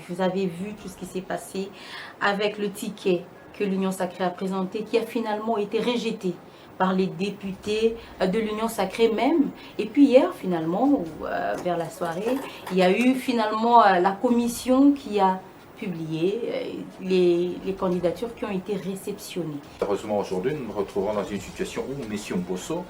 Vous avez vu tout ce qui s'est passé avec le ticket que l'Union Sacrée a présenté, qui a finalement été rejeté par les députés de l'Union Sacrée même. Et puis hier, finalement, vers la soirée, il y a eu finalement la commission qui a publié les candidatures qui ont été réceptionnées. Heureusement, aujourd'hui, nous nous retrouvons dans une situation où M. Mbosso,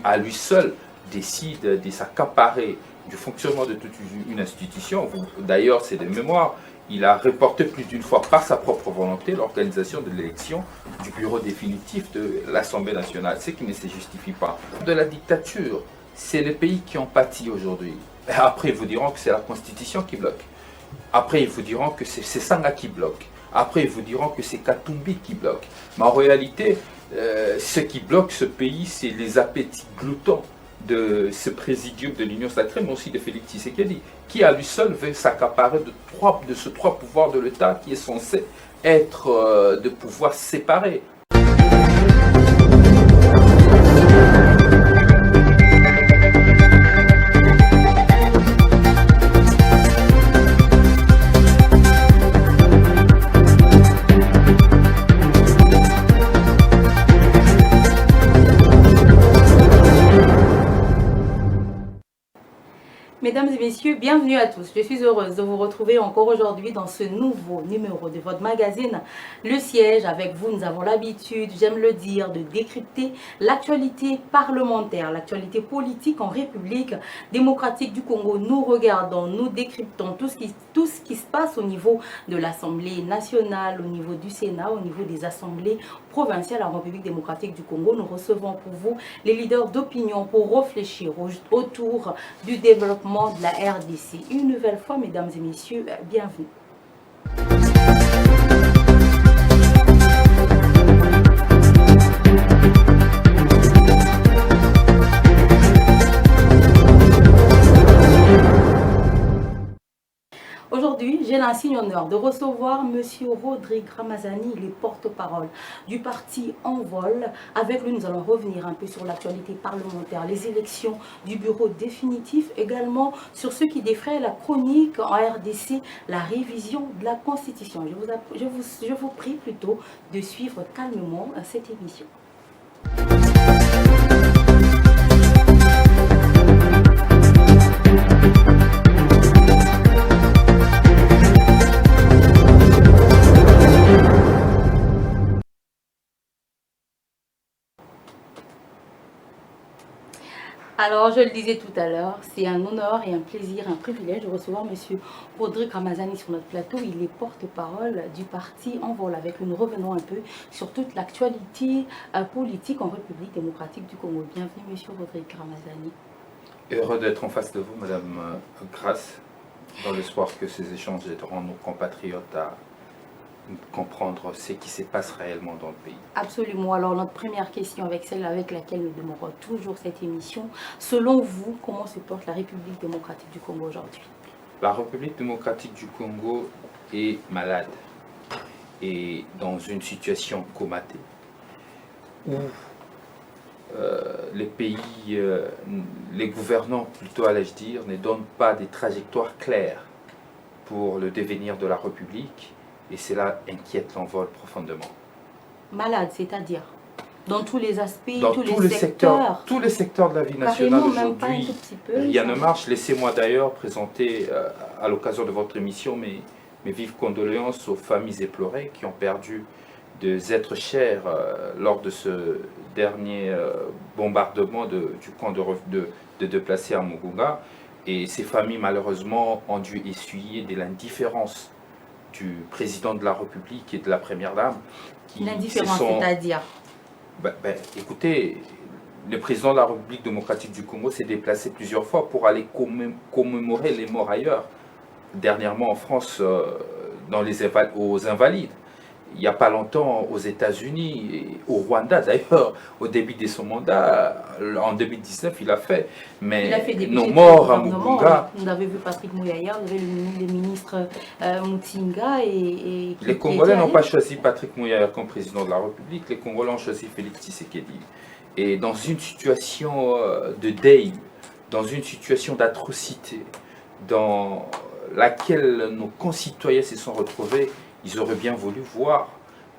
à lui seul, décide de s'accaparer du fonctionnement de toute une institution. D'ailleurs, c'est de mémoire. Il a reporté plus d'une fois par sa propre volonté l'organisation de l'élection du bureau définitif de l'Assemblée nationale, ce qui ne se justifie pas. De la dictature, c'est les pays qui ont pâti aujourd'hui. Après, ils vous diront que c'est la Constitution qui bloque. Après, ils vous diront que c'est Sanga qui bloque. Après, ils vous diront que c'est Katumbi qui bloque. Mais en réalité, ce qui bloque ce pays, c'est les appétits gloutons de ce présidium de l'Union Sacrée, mais aussi de Félix Tshisekedi, qui à lui seul veut s'accaparer de ce trois pouvoirs de l'État qui est censé être de pouvoirs séparés. Mesdames et messieurs, bienvenue à tous. Je suis heureuse de vous retrouver encore aujourd'hui dans ce nouveau numéro de votre magazine Le Siège. Avec vous, nous avons l'habitude, j'aime le dire, de décrypter l'actualité parlementaire, l'actualité politique en République démocratique du Congo. Nous regardons, nous décryptons tout ce qui se passe au niveau de l'Assemblée nationale, au niveau du Sénat, au niveau des assemblées provinciales en République démocratique du Congo. Nous recevons pour vous les leaders d'opinion pour réfléchir autour du développement de la RDC. Une nouvelle fois, mesdames et messieurs, bienvenue. Aujourd'hui, j'ai l'insigne honneur de recevoir M. Rodrigue Ramazani, le porte-parole du parti Envol. Avec lui, nous allons revenir un peu sur l'actualité parlementaire, les élections du bureau définitif, également sur ce qui défraie la chronique en RDC, la révision de la Constitution. Je vous prie plutôt de suivre calmement cette émission. Alors, je le disais tout à l'heure, c'est un honneur et un plaisir, un privilège de recevoir M. Rodrigue Ramazani sur notre plateau. Il est porte-parole du parti Envol. Avec lui, nous revenons un peu sur toute l'actualité politique en République démocratique du Congo. Bienvenue, M. Rodrigue Ramazani. Heureux d'être en face de vous, Madame Grasse, dans l'espoir que ces échanges aideront nos compatriotes à comprendre ce qui se passe réellement dans le pays. Absolument. Alors notre première question, avec celle avec laquelle nous démarrons toujours cette émission, selon vous, comment se porte la République démocratique du Congo aujourd'hui? La République démocratique du Congo est malade et dans une situation comatée où les pays, les gouvernants plutôt allais-je dire, ne donnent pas des trajectoires claires pour le devenir de la République. Et cela inquiète l'Envol profondément. Malade, c'est-à-dire dans tous les aspects, dans tous les secteurs. Tous les secteurs de la vie nationale aujourd'hui, rien ne marche. Laissez-moi d'ailleurs présenter, à l'occasion de votre émission, mes vives condoléances aux familles éplorées qui ont perdu des êtres chers lors de ce dernier bombardement du camp de déplacés à Mugunga. Et ces familles, malheureusement, ont dû essuyer de l'indifférence du président de la République et de la première dame. L'indifférence, c'est-à-dire écoutez, le président de la République démocratique du Congo s'est déplacé plusieurs fois pour aller commémorer les morts ailleurs. Dernièrement en France, aux Invalides. Il n'y a pas longtemps aux États-Unis et au Rwanda d'ailleurs, au début de son mandat, en 2019, il a fait. Mais il a fait des nos morts à Mugunga. Vous avez vu Patrick Mouyaya, vous avez le ministre Moutinga et les Congolais n'ont pas choisi Patrick Mouyaya comme président de la République, les Congolais ont choisi Félix Tshisekedi. Et dans une situation de deuil, dans une situation d'atrocité, dans laquelle nos concitoyens se sont retrouvés, ils auraient bien voulu voir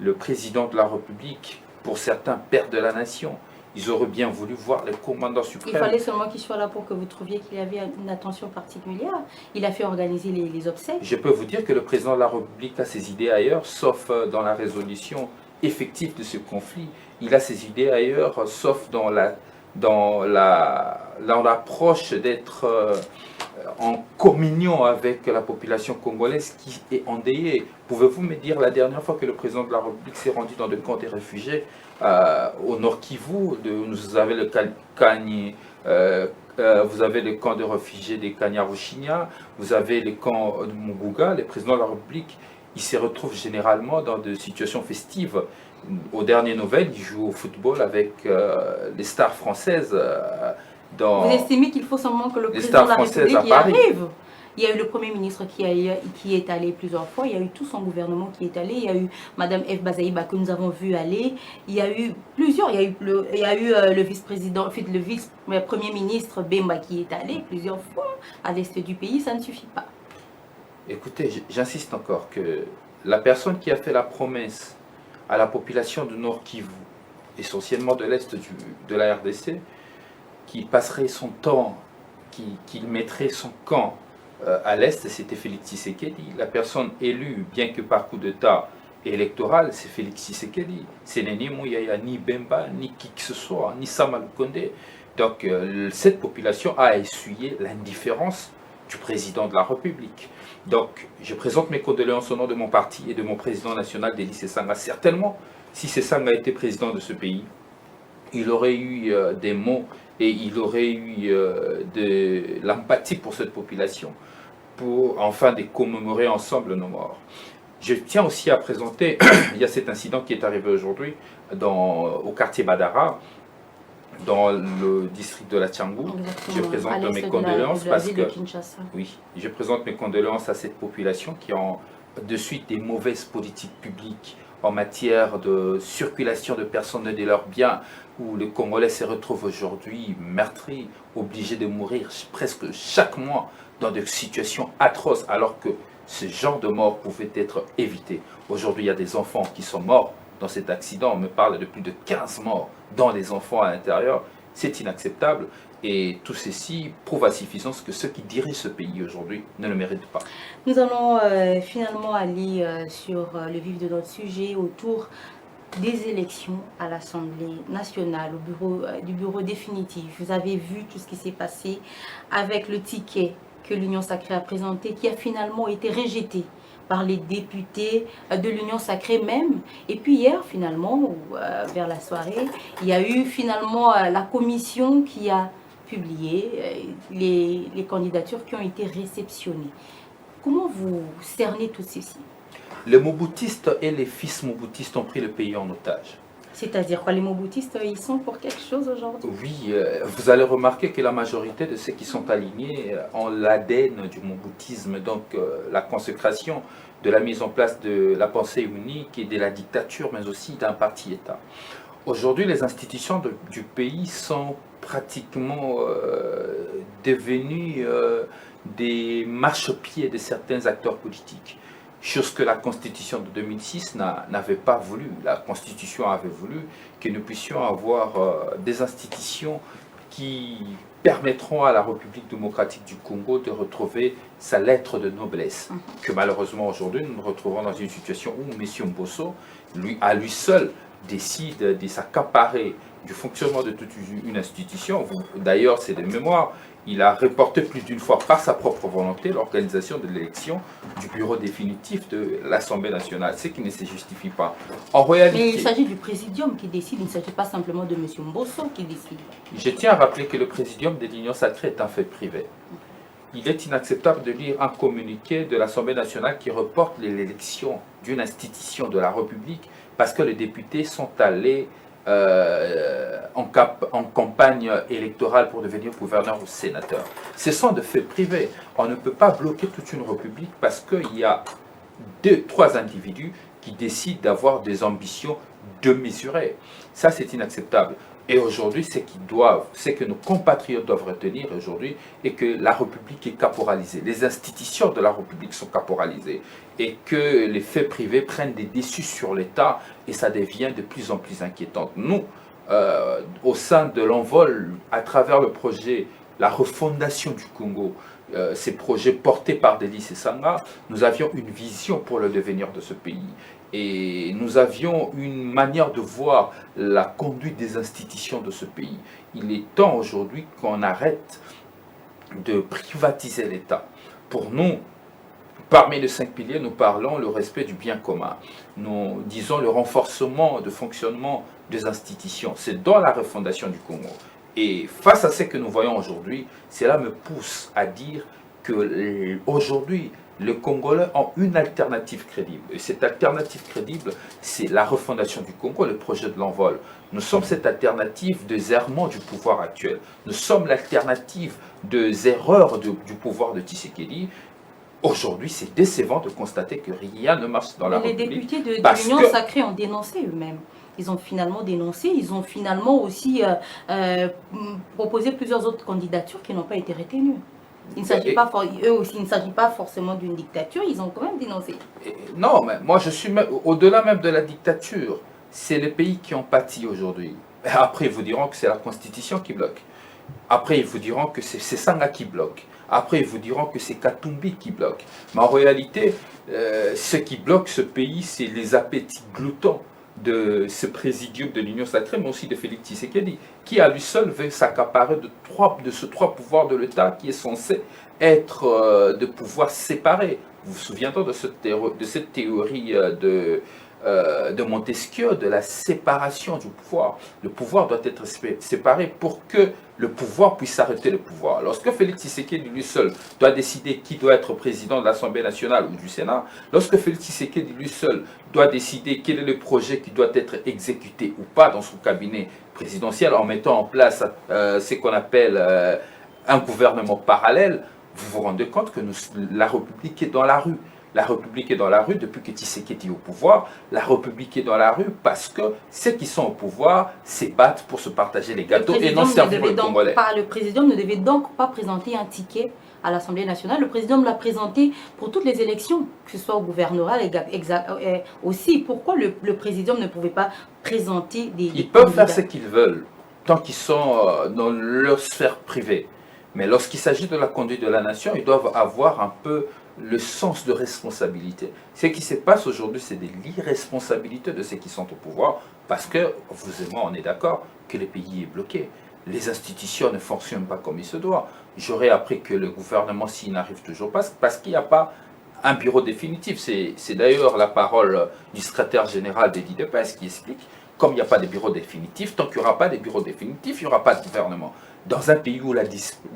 le président de la République, pour certains père de la nation. Ils auraient bien voulu voir les commandants suprêmes. Il fallait seulement qu'il soit là pour que vous trouviez qu'il avait une attention particulière. Il a fait organiser les obsèques. Je peux vous dire que le président de la République a ses idées ailleurs, sauf dans la résolution effective de ce conflit. Il a ses idées ailleurs, sauf dans l'approche d'être en communion avec la population congolaise qui est endeuillée. Pouvez-vous me dire la dernière fois que le président de la République s'est rendu dans des camps des réfugiés au Nord Kivu, vous avez le vous avez le camp de réfugiés des Kanyaruchinya, vous avez les camps de Muguga. Les présidents de la République, ils se retrouvent généralement dans des situations festives. Aux dernières nouvelles, ils jouent au football avec les stars françaises. Vous estimez qu'il faut seulement que le président de la République y arrive? Il y a eu le Premier ministre qui est allé plusieurs fois, il y a eu tout son gouvernement qui est allé, il y a eu Mme F. Bazaïba que nous avons vu aller, il y a eu plusieurs, il y a eu le vice-président, le vice-premier ministre Bemba qui est allé plusieurs fois à l'est du pays, ça ne suffit pas. Écoutez, j'insiste encore que la personne qui a fait la promesse à la population du Nord Kivu, essentiellement de l'est de la RDC, qui passerait son temps, qu'il mettrait son camp à l'Est, c'était Félix Tshisekedi. La personne élue, bien que par coup d'État électoral, c'est Félix Tshisekedi. Ce n'est ni Mouyaya, ni Bemba, ni qui que ce soit, ni Sama Lukonde. Donc cette population a essuyé l'indifférence du président de la République. Donc je présente mes condoléances au nom de mon parti et de mon président national, Denis Sesanga. Certainement, si Sesanga était président de ce pays, il aurait eu des mots et il aurait eu de l'empathie pour cette population, pour enfin de commémorer ensemble nos morts. Je tiens aussi à présenter, il y a cet incident qui est arrivé aujourd'hui au quartier Badara, dans le district de la Tchangou. Je présente mes condoléances parce que oui, je présente mes condoléances à cette population qui ont de suite des mauvaises politiques publiques en matière de circulation de personnes et de leurs biens, où le Congolais se retrouve aujourd'hui meurtri, obligé de mourir presque chaque mois dans des situations atroces, alors que ce genre de mort pouvait être évité. Aujourd'hui, il y a des enfants qui sont morts dans cet accident. On me parle de plus de 15 morts dans les enfants à l'intérieur. C'est inacceptable. Et tout ceci prouve à suffisance que ceux qui dirigent ce pays aujourd'hui ne le méritent pas. Nous allons finalement aller sur le vif de notre sujet autour des élections à l'Assemblée nationale, du bureau définitif. Vous avez vu tout ce qui s'est passé avec le ticket que l'Union sacrée a présenté, qui a finalement été rejeté par les députés de l'Union sacrée même. Et puis hier, finalement, vers la soirée, il y a eu finalement la commission qui a publié les candidatures qui ont été réceptionnées. Comment vous cernez tout ceci? Les Mobutistes et les fils Mobutistes ont pris le pays en otage. C'est-à-dire quoi, les Mobutistes, ils sont pour quelque chose aujourd'hui? Oui, vous allez remarquer que la majorité de ceux qui sont alignés ont l'ADN du Mobutisme, donc la consécration de la mise en place de la pensée unique et de la dictature, mais aussi d'un parti-État. Aujourd'hui, les institutions du pays sont pratiquement devenues des marchepieds de certains acteurs politiques. Chose que la Constitution de 2006 n'avait pas voulu. La Constitution avait voulu que nous puissions avoir des institutions qui permettront à la République démocratique du Congo de retrouver sa lettre de noblesse. Que malheureusement aujourd'hui nous nous retrouvons dans une situation où M. Mbosso, à lui seul, décide de s'accaparer du fonctionnement de toute une institution. D'ailleurs, c'est des mémoires. Il a reporté plus d'une fois par sa propre volonté l'organisation de l'élection du bureau définitif de l'Assemblée nationale, ce qui ne se justifie pas. En réalité, mais il s'agit du présidium qui décide, il ne s'agit pas simplement de M. Mbosso qui décide. Je tiens à rappeler que le présidium de l'Union sacrée est un fait privé. Il est inacceptable de lire un communiqué de l'Assemblée nationale qui reporte l'élection d'une institution de la République parce que les députés sont allés en campagne électorale pour devenir gouverneur ou sénateur. Ce sont des faits privés. On ne peut pas bloquer toute une république parce qu'il y a 2-3 individus qui décident d'avoir des ambitions démesurées. Ça, c'est inacceptable. Et aujourd'hui, ce que nos compatriotes doivent retenir aujourd'hui est que la République est caporalisée. Les institutions de la République sont caporalisées et que les faits privés prennent des déçus sur l'État et ça devient de plus en plus inquiétant. Nous, au sein de l'Envol, à travers le projet La refondation du Congo, ces projets portés par Delis et Sanga, nous avions une vision pour le devenir de ce pays. Et nous avions une manière de voir la conduite des institutions de ce pays. Il est temps aujourd'hui qu'on arrête de privatiser l'État. Pour nous, parmi les 5 piliers, nous parlons le respect du bien commun. Nous disons le renforcement de fonctionnement des institutions. C'est dans la refondation du Congo. Et face à ce que nous voyons aujourd'hui, cela me pousse à dire qu'aujourd'hui, les Congolais ont une alternative crédible. Et cette alternative crédible, c'est la refondation du Congo, le projet de l'Envol. Nous sommes cette alternative des errements du pouvoir actuel. Nous sommes l'alternative des erreurs du pouvoir de Tshisekedi. Aujourd'hui, c'est décevant de constater que rien ne marche dans la République. Les députés de l'Union sacrée ont dénoncé eux-mêmes. Ils ont finalement dénoncé, ils ont finalement aussi proposé plusieurs autres candidatures qui n'ont pas été retenues. Il ne s'agit pas, eux aussi, il ne s'agit pas forcément d'une dictature, ils ont quand même dénoncé. Non, mais moi je suis au-delà même de la dictature. C'est les pays qui ont pâti aujourd'hui. Après, ils vous diront que c'est la Constitution qui bloque. Après, ils vous diront que c'est Sanga qui bloque. Après, ils vous diront que c'est Katumbi qui bloque. Mais en réalité, ce qui bloque ce pays, c'est les appétits gloutons de ce présidium de l'Union sacrée, mais aussi de Félix Tshisekedi, qui à lui seul veut s'accaparer de ces trois pouvoirs de l'État qui est censé être de pouvoirs séparés. Vous vous souviendrez de cette théorie de Montesquieu, de la séparation du pouvoir. Le pouvoir doit être séparé pour que le pouvoir puisse arrêter le pouvoir. Lorsque Félix Tshisekedi lui seul doit décider qui doit être président de l'Assemblée nationale ou du Sénat, lorsque Félix Tshisekedi lui seul doit décider quel est le projet qui doit être exécuté ou pas dans son cabinet présidentiel en mettant en place ce qu'on appelle un gouvernement parallèle, vous vous rendez compte que la République est dans la rue. La République est dans la rue depuis que Tshisekedi est au pouvoir. La République est dans la rue parce que ceux qui sont au pouvoir s'ébattent pour se partager les gâteaux et non servir les Congolais. Le président ne devait donc pas présenter un ticket à l'Assemblée nationale. Le président l'a présenté pour toutes les élections, que ce soit au gouvernorat, aussi. Pourquoi le président ne pouvait pas présenter des Ils peuvent faire ce qu'ils veulent, tant qu'ils sont dans leur sphère privée. Mais lorsqu'il s'agit de la conduite de la nation, ils doivent avoir un peu le sens de responsabilité. Ce qui se passe aujourd'hui, c'est de l'irresponsabilité de ceux qui sont au pouvoir, parce que, vous et moi, on est d'accord que le pays est bloqué. Les institutions ne fonctionnent pas comme il se doit. J'aurais appris que le gouvernement, s'il n'arrive toujours pas, parce qu'il n'y a pas un bureau définitif. C'est d'ailleurs la parole du secrétaire général d'Edi Depes qui explique, comme il n'y a pas de bureau définitif, tant qu'il n'y aura pas de bureau définitif, il n'y aura pas de gouvernement. Dans un pays où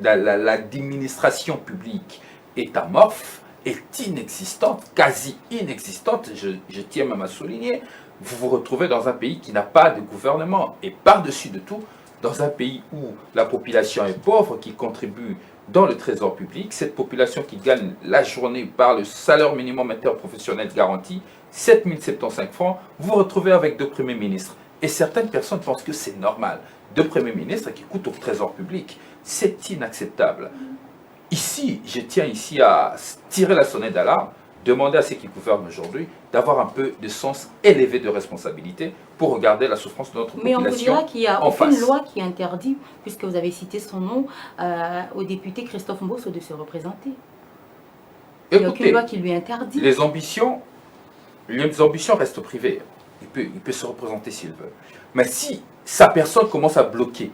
l'administration publique est amorphe, est inexistante, quasi inexistante, je tiens même à souligner, vous vous retrouvez dans un pays qui n'a pas de gouvernement. Et par-dessus de tout, dans un pays où la population est pauvre, qui contribue dans le trésor public, cette population qui gagne la journée par le salaire minimum interprofessionnel garanti, 7 075 francs, vous vous retrouvez avec 2 premiers ministres. Et certaines personnes pensent que c'est normal. 2 premiers ministres qui coûtent au trésor public, c'est inacceptable. Ici, je tiens ici à tirer la sonnette d'alarme, demander à ceux qui gouvernent aujourd'hui d'avoir un peu de sens élevé de responsabilité pour regarder la souffrance de notre population. Mais on vous dira qu'il n'y a aucune loi qui interdit, puisque vous avez cité son nom, au député Christophe Mbosso de se représenter. Il n'y a aucune loi qui lui interdit. Les ambitions restent privées. Il peut se représenter s'il veut. Mais si sa personne commence à bloquer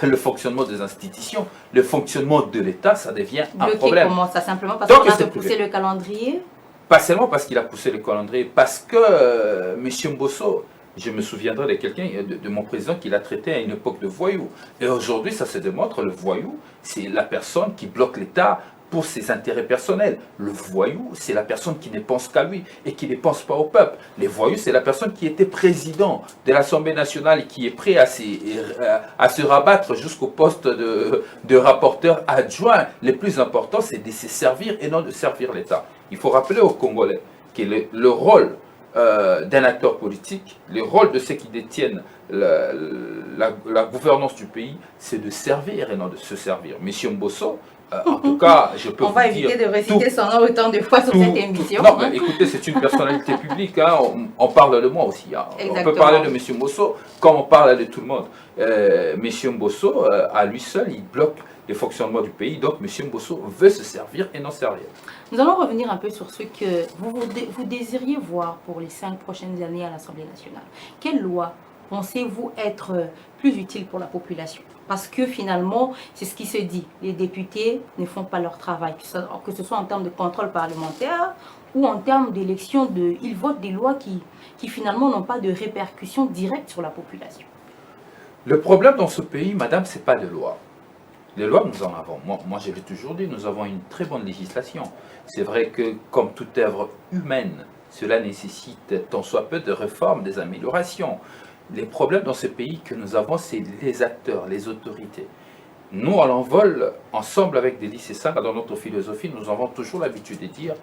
le fonctionnement des institutions, le fonctionnement de l'État, ça devient un problème. Comment ça? Simplement parce qu'on a repoussé le calendrier? Pas seulement parce qu'il a poussé le calendrier, parce que M. Mbosso, je me souviendrai de quelqu'un, de mon président, qui l'a traité à une époque de voyou. Et aujourd'hui, ça se démontre, le voyou, c'est la personne qui bloque l'État pour ses intérêts personnels. Le voyou, c'est la personne qui ne pense qu'à lui et qui ne pense pas au peuple. Les voyous, c'est la personne qui était président de l'Assemblée nationale et qui est prêt à se rabattre jusqu'au poste de rapporteur adjoint. Le plus important, c'est de se servir et non de servir l'État. Il faut rappeler aux Congolais que le rôle d'un acteur politique, le rôle de ceux qui détiennent la gouvernance du pays, c'est de servir et non de se servir. Monsieur Mbosso, en tout cas, je peux On vous va dire... éviter de réciter son nom autant de fois sur cette émission. Non, mais écoutez, c'est une personnalité publique, hein, on parle de moi aussi. Hein. On peut parler de M. Mbosso comme on parle de tout le monde. M. Mbosso, à lui seul, il bloque le fonctionnement du pays, donc M. Mbosso veut se servir et non servir. Nous allons revenir un peu sur ce que vous désiriez voir pour les 5 prochaines années à l'Assemblée nationale. Quelle loi pensez-vous être plus utile pour la population? Parce que finalement, c'est ce qui se dit. Les députés ne font pas leur travail, que ce soit en termes de contrôle parlementaire ou en termes d'élection. Ils votent des lois qui finalement n'ont pas de répercussions directes sur la population. Le problème dans ce pays, madame, ce n'est pas de loi. Les lois, nous en avons. Moi, je l'ai toujours dit, nous avons une très bonne législation. C'est vrai que, comme toute œuvre humaine, cela nécessite tant soit peu de réformes, des améliorations. Les problèmes dans ce pays que nous avons, c'est les acteurs, les autorités. Nous, à l'envol, ensemble avec des lycéens, dans notre philosophie, nous avons toujours l'habitude de dire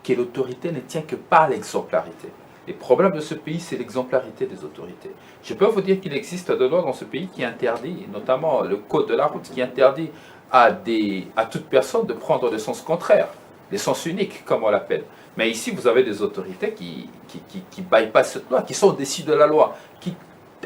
que l'autorité ne tient que par l'exemplarité. Les problèmes de ce pays, c'est l'exemplarité des autorités. Je peux vous dire qu'il existe des lois dans ce pays qui interdit, notamment le code de la route, qui interdit à toute personne de prendre le sens contraire, le sens unique, comme on l'appelle. Mais ici, vous avez des autorités qui bypassent cette loi, qui sont au-dessus de la loi, qui,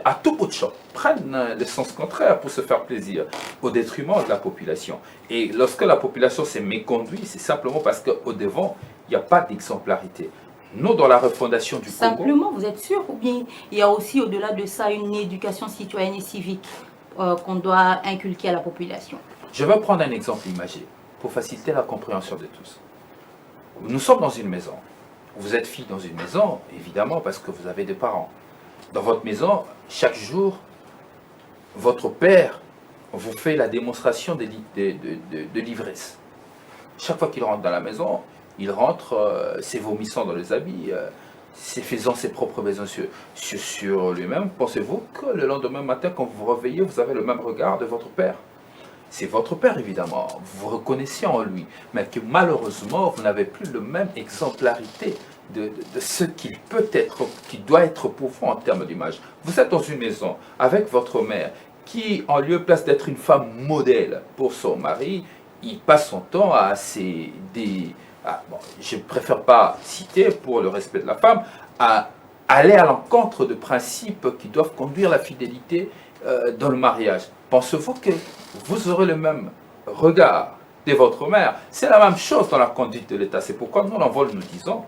à tout bout de champ, prennent le sens contraire pour se faire plaisir, au détriment de la population. Et lorsque la population s'est méconduite, c'est simplement parce qu'au devant, il n'y a pas d'exemplarité. Nous, dans la refondation du Congo... Simplement, vous êtes sûr? Ou bien il y a aussi, au-delà de ça, une éducation citoyenne et civique qu'on doit inculquer à la population? Je vais prendre un exemple imagé, pour faciliter la compréhension de tous. Nous sommes dans une maison. Vous êtes fille dans une maison, évidemment, parce que vous avez des parents. Dans votre maison, chaque jour, votre père vous fait la démonstration de l'ivresse. Chaque fois qu'il rentre dans la maison, il rentre, s'est vomissant dans les habits, s'est faisant ses propres besoins sur lui-même. Pensez-vous que le lendemain matin, quand vous vous réveillez, vous avez le même regard de votre père? C'est votre père, évidemment, vous reconnaissez en lui, mais que malheureusement, vous n'avez plus la même exemplarité de ce qu'il peut être, qui doit être pour vous en termes d'image. Vous êtes dans une maison avec votre mère, qui, en lieu et place d'être une femme modèle pour son mari, il passe son temps à je ne préfère pas citer pour le respect de la femme, à aller à l'encontre de principes qui doivent conduire la fidélité dans le mariage. Pensez-vous que vous aurez le même regard de votre mère? C'est la même chose dans la conduite de l'État. C'est pourquoi nous, en vol, nous disons,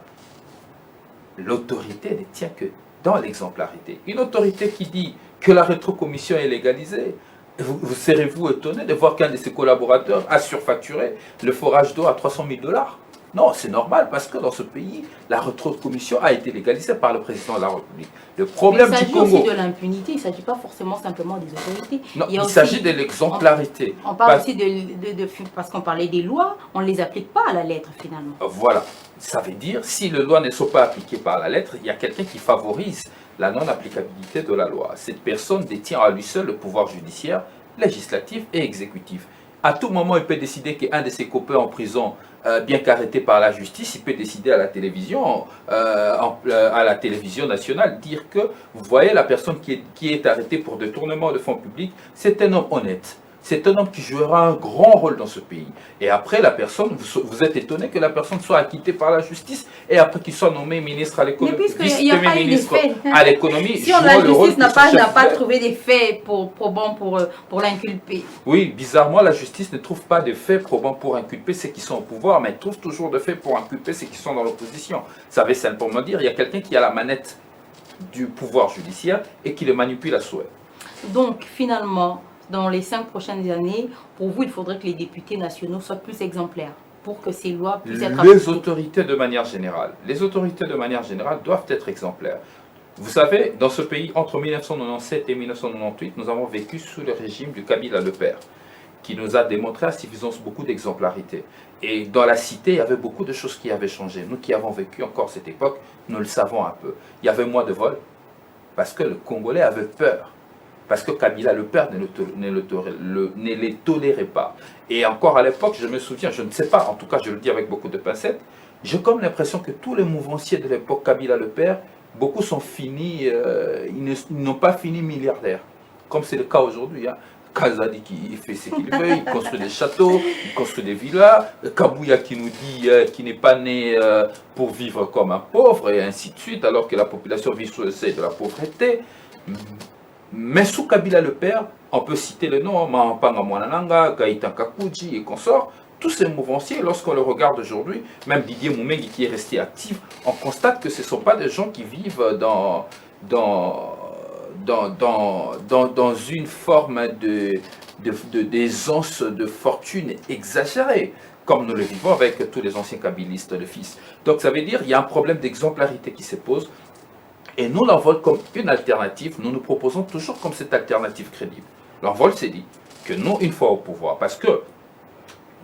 l'autorité ne tient que dans l'exemplarité. Une autorité qui dit que la rétrocommission est légalisée, serez-vous étonné de voir qu'un de ses collaborateurs a surfacturé le forage d'eau à 300 000 $? Non, c'est normal parce que dans ce pays, la rétrocommission a été légalisée par le président de la République. Le problème du Congo... Il s'agit aussi de l'impunité, il ne s'agit pas forcément simplement des autorités. Non, il s'agit de l'exemplarité. On parle aussi parce qu'on parlait des lois, on ne les applique pas à la lettre finalement. Voilà, ça veut dire si les lois ne sont pas appliquées par la lettre, il y a quelqu'un qui favorise la non-applicabilité de la loi. Cette personne détient à lui seul le pouvoir judiciaire, législatif et exécutif. À tout moment, il peut décider qu'un de ses copains en prison, bien qu'arrêté par la justice, il peut décider à la télévision, nationale, dire que, vous voyez, la personne qui est arrêtée pour détournement de fonds publics, c'est un homme honnête. C'est un homme qui jouera un grand rôle dans ce pays. Et après, la personne, vous êtes étonné que la personne soit acquittée par la justice et après qu'il soit nommé ministre à l'économie, vice-premier ministre à l'économie. Si la justice n'a pas trouvé des faits probants pour l'inculper. Oui, bizarrement, la justice ne trouve pas de faits probants pour inculper ceux qui sont au pouvoir, mais elle trouve toujours de faits pour inculper ceux qui sont dans l'opposition. Ça veut simplement dire qu'il y a quelqu'un qui a la manette du pouvoir judiciaire et qui le manipule à souhait. Donc, finalement, dans les 5 prochaines années, pour vous, il faudrait que les députés nationaux soient plus exemplaires pour que ces lois puissent être appliquées. Les autorités de manière générale doivent être exemplaires. Vous savez, dans ce pays, entre 1997 et 1998, nous avons vécu sous le régime du Kabila le Père, qui nous a démontré à suffisance beaucoup d'exemplarité. Et dans la cité, il y avait beaucoup de choses qui avaient changé. Nous qui avons vécu encore cette époque, nous le savons un peu. Il y avait moins de vols, parce que le Congolais avait peur. Parce que Kabila le Père ne les tolérait pas. Et encore à l'époque, je me souviens, je ne sais pas, en tout cas je le dis avec beaucoup de pincettes, j'ai comme l'impression que tous les mouvanciers de l'époque Kabila le Père beaucoup sont finis, ils n'ont pas fini milliardaires, comme c'est le cas aujourd'hui. Hein. Kazadi qui fait ce qu'il veut, il construit des châteaux, il construit des villas. Kabouya qui nous dit qu'il n'est pas né pour vivre comme un pauvre, et ainsi de suite, alors que la population vit sous le seuil de la pauvreté. Mais sous Kabila le père, on peut citer le nom, Mahampanga Mwanananga, Gaïtan Kakuji et consorts. Tous ces mouvanciers, lorsqu'on le regarde aujourd'hui, même Didier Moumengi qui est resté actif, on constate que ce ne sont pas des gens qui vivent dans une forme d'aisance, de fortune exagérée, comme nous le vivons avec tous les anciens kabylistes de fils. Donc ça veut dire qu'il y a un problème d'exemplarité qui se pose, et nous l'envol comme une alternative, nous nous proposons toujours comme cette alternative crédible. L'envol s'est dit que nous, une fois au pouvoir, parce que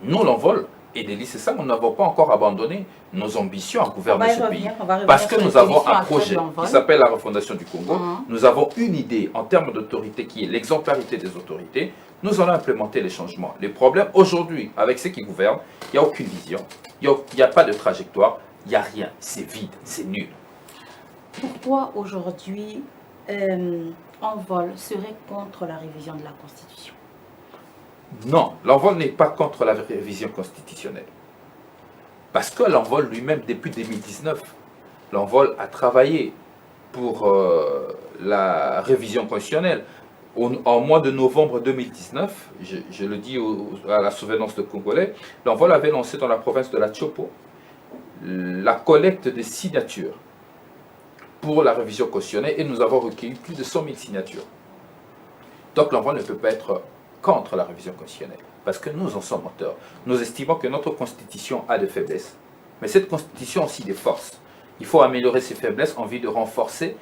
nous l'envol, et Délice, c'est ça, nous n'avons pas encore abandonné nos ambitions à gouverner ce pays. Parce que nous avons un projet qui s'appelle la refondation du Congo. Nous avons une idée en termes d'autorité qui est l'exemplarité des autorités. Nous allons implémenter les changements. Les problèmes aujourd'hui, avec ceux qui gouvernent, il n'y a aucune vision, il n'y a pas de trajectoire, il n'y a rien. C'est vide, c'est nul. Pourquoi aujourd'hui Envol serait contre la révision de la Constitution? Non, l'envol n'est pas contre la révision constitutionnelle. Parce que l'envol lui-même, depuis 2019, l'envol a travaillé pour la révision constitutionnelle. En mois de novembre 2019, je le dis à la souvenance de Congolais, l'envol avait lancé dans la province de la Tchopo la collecte des signatures pour la révision constitutionnelle, et nous avons recueilli plus de 100 000 signatures. Donc l'envol ne peut pas être contre la révision constitutionnelle, parce que nous en sommes auteurs. Nous estimons que notre constitution a des faiblesses, mais cette constitution a aussi des forces. Il faut améliorer ces faiblesses en vue de renforcer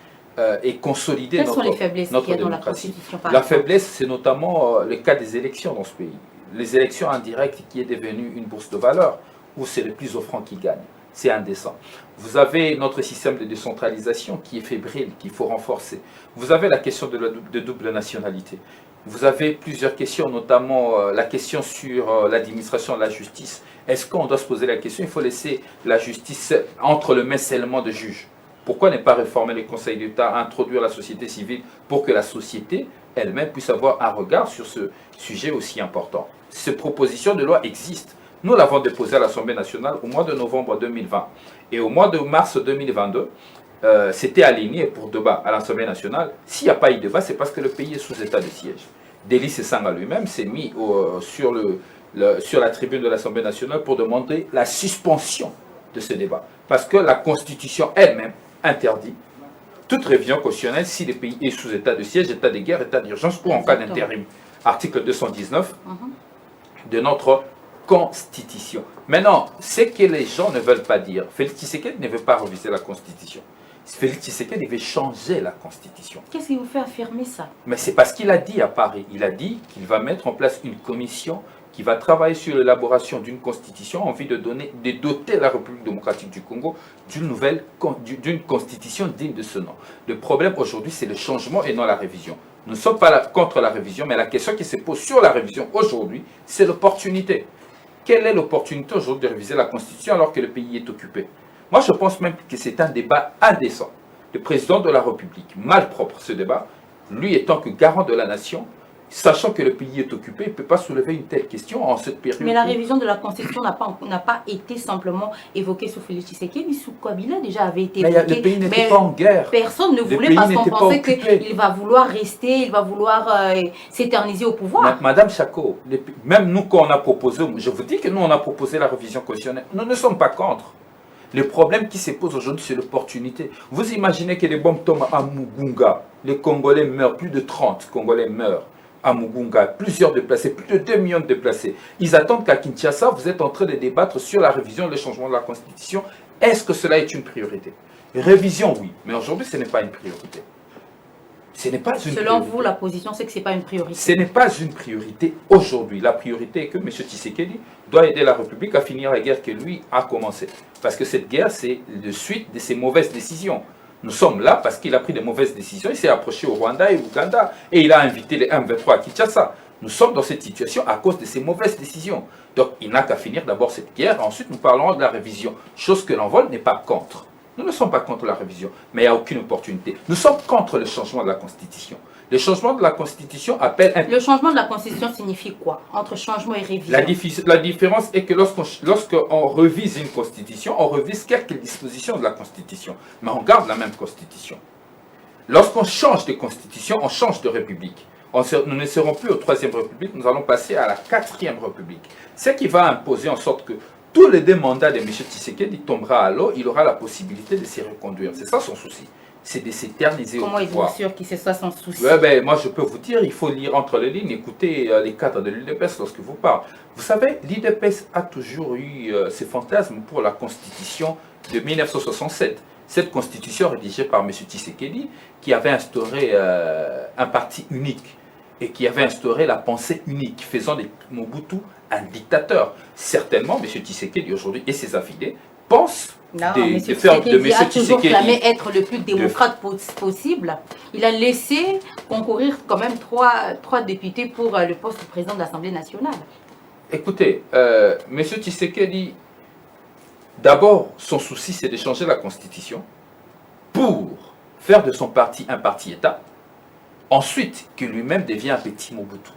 et consolider notre démocratie. Quelles sont les faiblesses qu'il y a dans la constitution, par exemple ? La faiblesse, c'est notamment le cas des élections dans ce pays. Les élections indirectes qui est devenue une bourse de valeur, où c'est le plus offrant qui gagne. C'est indécent. Vous avez notre système de décentralisation qui est fébrile, qu'il faut renforcer. Vous avez la question de double nationalité. Vous avez plusieurs questions, notamment la question sur l'administration de la justice. Est-ce qu'on doit se poser la question, il faut laisser la justice entre le mains seulement de juges? Pourquoi ne pas réformer les conseils d'État, introduire la société civile pour que la société elle-même puisse avoir un regard sur ce sujet aussi important? Ces propositions de loi existent. Nous l'avons déposée à l'Assemblée nationale au mois de novembre 2020. Et au mois de mars 2022, c'était aligné pour débat à l'Assemblée nationale. S'il n'y a pas eu de débat, c'est parce que le pays est sous état de siège. Délice Sanga lui-même s'est mis sur la tribune de l'Assemblée nationale pour demander la suspension de ce débat. Parce que la Constitution elle-même interdit toute révision constitutionnelle si le pays est sous état de siège, état de guerre, état d'urgence ou en cas d'intérim. Article 219 de notre Constitution. Maintenant, ce que les gens ne veulent pas dire, Félix Tshisekedi ne veut pas réviser la Constitution. Félix Tshisekedi veut changer la Constitution. Qu'est-ce qui vous fait affirmer ça? Mais c'est parce qu'il a dit à Paris, il a dit qu'il va mettre en place une commission qui va travailler sur l'élaboration d'une constitution en vue de doter la République démocratique du Congo d'une constitution digne de ce nom. Le problème aujourd'hui, c'est le changement et non la révision. Nous ne sommes pas contre la révision, mais la question qui se pose sur la révision aujourd'hui, c'est l'opportunité. Quelle est l'opportunité aujourd'hui de réviser la Constitution alors que le pays est occupé? Moi, je pense même que c'est un débat indécent. Le président de la République, malpropre ce débat, lui étant que garant de la nation, sachant que le pays est occupé, il ne peut pas soulever une telle question en cette période. Mais la révision de la Constitution n'a pas été simplement évoquée sous Félix Tshisekedi, sous Kabila déjà avait été évoquée. Mais le pays n'était pas en guerre. Personne ne voulait parce qu'on pensait qu'il va vouloir rester, il va vouloir s'éterniser au pouvoir. Madame Chako, même nous quand on a proposé, je vous dis que nous on a proposé la révision constitutionnelle, nous ne sommes pas contre. Le problème qui se pose aujourd'hui, c'est l'opportunité. Vous imaginez que les bombes tombent à Mugunga, les Congolais meurent, plus de 30 Congolais meurent à Mugunga, plusieurs déplacés, plus de 2 millions de déplacés. Ils attendent qu'à Kinshasa, vous êtes en train de débattre sur la révision, le changement de la Constitution. Est-ce que cela est une priorité? Révision, oui, mais aujourd'hui, ce n'est pas une priorité. Ce n'est pas une priorité. Selon vous, la position, c'est que ce n'est pas une priorité. Ce n'est pas une priorité aujourd'hui. La priorité est que M. Tshisekedi doit aider la République à finir la guerre que lui a commencée. Parce que cette guerre, c'est la suite de ses mauvaises décisions. Nous sommes là parce qu'il a pris de mauvaises décisions. Il s'est approché au Rwanda et au Ouganda et il a invité les M23 à Kinshasa. Nous sommes dans cette situation à cause de ces mauvaises décisions. Donc il n'a qu'à finir d'abord cette guerre. Ensuite, nous parlerons de la révision. Chose que l'envol n'est pas contre. Nous ne sommes pas contre la révision, mais il n'y a aucune opportunité. Nous sommes contre le changement de la Constitution. Le changement de la Constitution appelle... Le changement de la Constitution signifie quoi entre changement et révision? La différence est que lorsqu'on revise une Constitution, on revise quelques dispositions de la Constitution, mais on garde la même Constitution. Lorsqu'on change de Constitution, on change de République. Nous ne serons plus aux 3e République, nous allons passer à la 4e République. Ce qui va imposer en sorte que tous les 2 mandats de M. Tshisekedi tombera à l'eau, il aura la possibilité de s'y reconduire. C'est ça son souci. C'est de s'éterniser au pouvoir. Comment êtes-vous sûr que c'est ça son souci? Moi, je peux vous dire, il faut lire entre les lignes, écouter les cadres de l'UDPS lorsque vous parlez. Vous savez, l'UDPS a toujours eu ses fantasmes pour la Constitution de 1967. Cette Constitution rédigée par M. Tshisekedi, qui avait instauré un parti unique et qui avait instauré la pensée unique, faisant de Mobutu un dictateur. Certainement, M. Tshisekedi aujourd'hui et ses affiliés pensent M. Tshisekedi a toujours clamé être le plus démocrate possible. Il a laissé concourir quand même trois députés pour le poste de président de l'Assemblée nationale. Écoutez, M. Tshisekedi, d'abord, son souci, c'est de changer la Constitution pour faire de son parti un parti-État. Ensuite, que lui-même devient un petit Mobutu.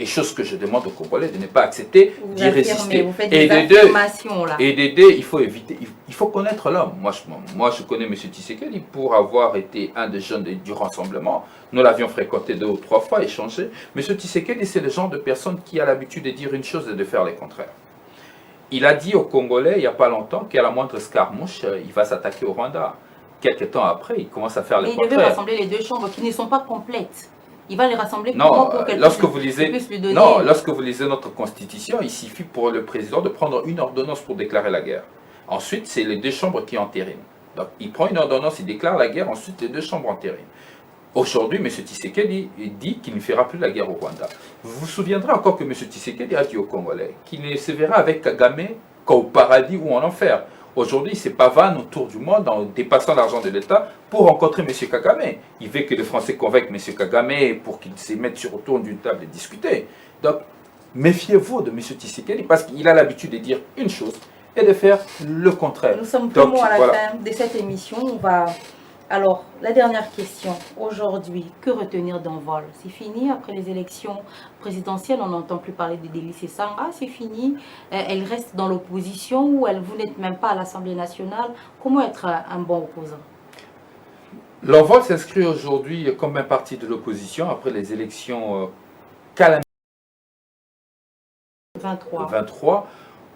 Et chose que je demande aux Congolais de ne pas accepter, d'y résister. Vous faites des affirmations, là. Et des deux, il faut éviter, il faut connaître l'homme. Moi, je connais M. Tshisekedi pour avoir été un des jeunes du Rassemblement. Nous l'avions fréquenté 2 ou 3 fois, échangé. M. Tshisekedi, c'est le genre de personne qui a l'habitude de dire une chose et de faire le contraire. Il a dit aux Congolais, il n'y a pas longtemps, qu'à la moindre escarmouche, il va s'attaquer au Rwanda. Quelques temps après, il commence à faire le contraire. Mais il devait rassembler les 2 chambres qui ne sont pas complètes. Il va les rassembler pour lorsque vous lisez notre Constitution, il suffit pour le président de prendre une ordonnance pour déclarer la guerre. Ensuite, c'est les 2 chambres qui entérinent. Donc, il prend une ordonnance, il déclare la guerre, ensuite les 2 chambres entérinent. Aujourd'hui, M. Tshisekedi dit qu'il ne fera plus la guerre au Rwanda. Vous vous souviendrez encore que M. Tshisekedi a dit aux Congolais qu'il ne se verra avec Kagame qu'au paradis ou en enfer. Aujourd'hui, il se pavane autour du monde en dépassant l'argent de l'État pour rencontrer M. Kagame. Il veut que les Français convainquent M. Kagame pour qu'il se mette sur autour d'une table et discuter. Donc, méfiez-vous de M. Tshisekedi parce qu'il a l'habitude de dire une chose et de faire le contraire. Nous sommes vraiment à la fin de cette émission. Alors, la dernière question. Aujourd'hui, que retenir d'Envol? C'est fini après les élections présidentielles, on n'entend plus parler de Délice Sanga, c'est fini. Elle reste dans l'opposition ou vous n'êtes même pas à l'Assemblée nationale. Comment être un bon opposant? L'Envol s'inscrit aujourd'hui comme un parti de l'opposition après les élections calamiteuses 23.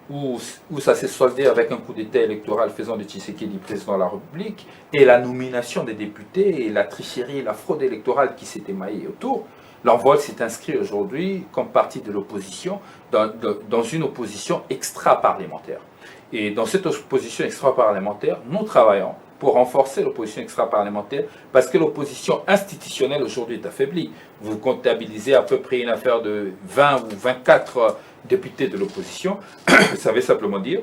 Où ça s'est soldé avec un coup d'État électoral faisant de Tshisekedi président de la République, et la nomination des députés, et la tricherie et la fraude électorale qui s'est émaillée autour. L'Envol s'est inscrit aujourd'hui comme parti de l'opposition dans une opposition extra-parlementaire. Et dans cette opposition extra-parlementaire, nous travaillons pour renforcer l'opposition extra-parlementaire parce que l'opposition institutionnelle aujourd'hui est affaiblie. Vous comptabilisez à peu près une affaire de 20 ou 24 députés de l'opposition. Ça veut simplement dire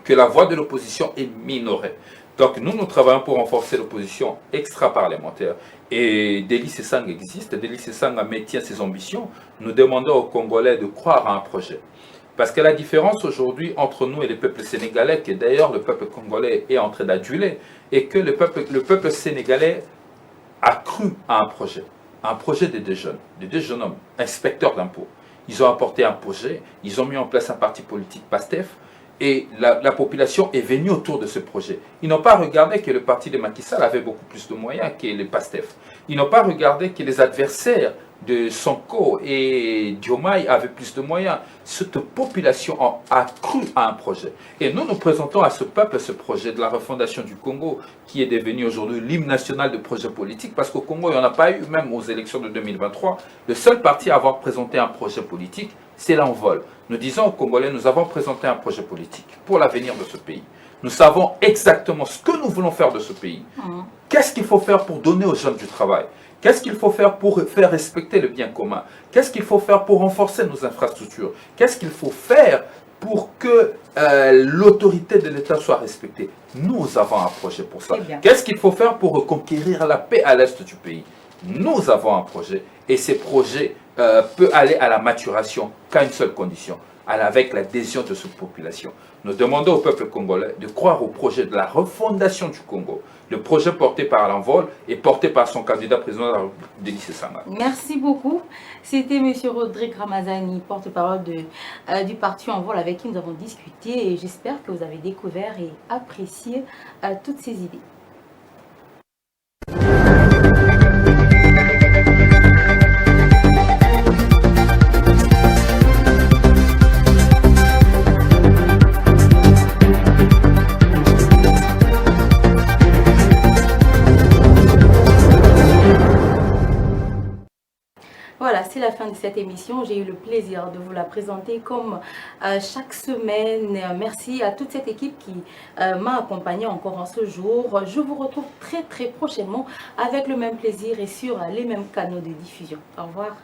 que la voix de l'opposition est minorée. Donc nous travaillons pour renforcer l'opposition extra-parlementaire. Et Délice Sanga existe, Délice Sanga maintient ses ambitions. Nous demandons aux Congolais de croire à un projet. Parce que la différence aujourd'hui entre nous et le peuple sénégalais, que d'ailleurs le peuple congolais est en train d'aduler, est que le peuple sénégalais a cru à un projet de 2 jeunes hommes, inspecteurs d'impôts. Ils ont apporté un projet, ils ont mis en place un parti politique PASTEF, et la population est venue autour de ce projet. Ils n'ont pas regardé que le parti de Macky Sall avait beaucoup plus de moyens que le PASTEF. Ils n'ont pas regardé que les adversaires de Sonko et Diomaye avaient plus de moyens. Cette population a cru à un projet. Et nous présentons à ce peuple ce projet de la refondation du Congo, qui est devenu aujourd'hui l'hymne national de projet politique, parce qu'au Congo, il n'y en a pas eu, même aux élections de 2023. Le seul parti à avoir présenté un projet politique, c'est l'Envol. Nous disons aux Congolais, nous avons présenté un projet politique pour l'avenir de ce pays. Nous savons exactement ce que nous voulons faire de ce pays. Qu'est-ce qu'il faut faire pour donner aux jeunes du travail? Qu'est-ce qu'il faut faire pour faire respecter le bien commun? Qu'est-ce qu'il faut faire pour renforcer nos infrastructures? Qu'est-ce qu'il faut faire pour que l'autorité de l'État soit respectée? Nous avons un projet pour ça. Qu'est-ce qu'il faut faire pour reconquérir la paix à l'est du pays? Nous avons un projet. Et ces projets peut aller à la maturation qu'à une seule condition, avec l'adhésion de cette population. Nous demandons au peuple congolais de croire au projet de la refondation du Congo, le projet porté par l'Envol et porté par son candidat président de la République, Denis Sangara. Merci beaucoup. C'était M. Rodrigue Ramazani, porte-parole du parti Envol, avec qui nous avons discuté, et j'espère que vous avez découvert et apprécié toutes ces idées. Voilà, c'est la fin de cette émission. J'ai eu le plaisir de vous la présenter comme chaque semaine. Merci à toute cette équipe qui m'a accompagné encore en ce jour. Je vous retrouve très prochainement avec le même plaisir et sur les mêmes canaux de diffusion. Au revoir.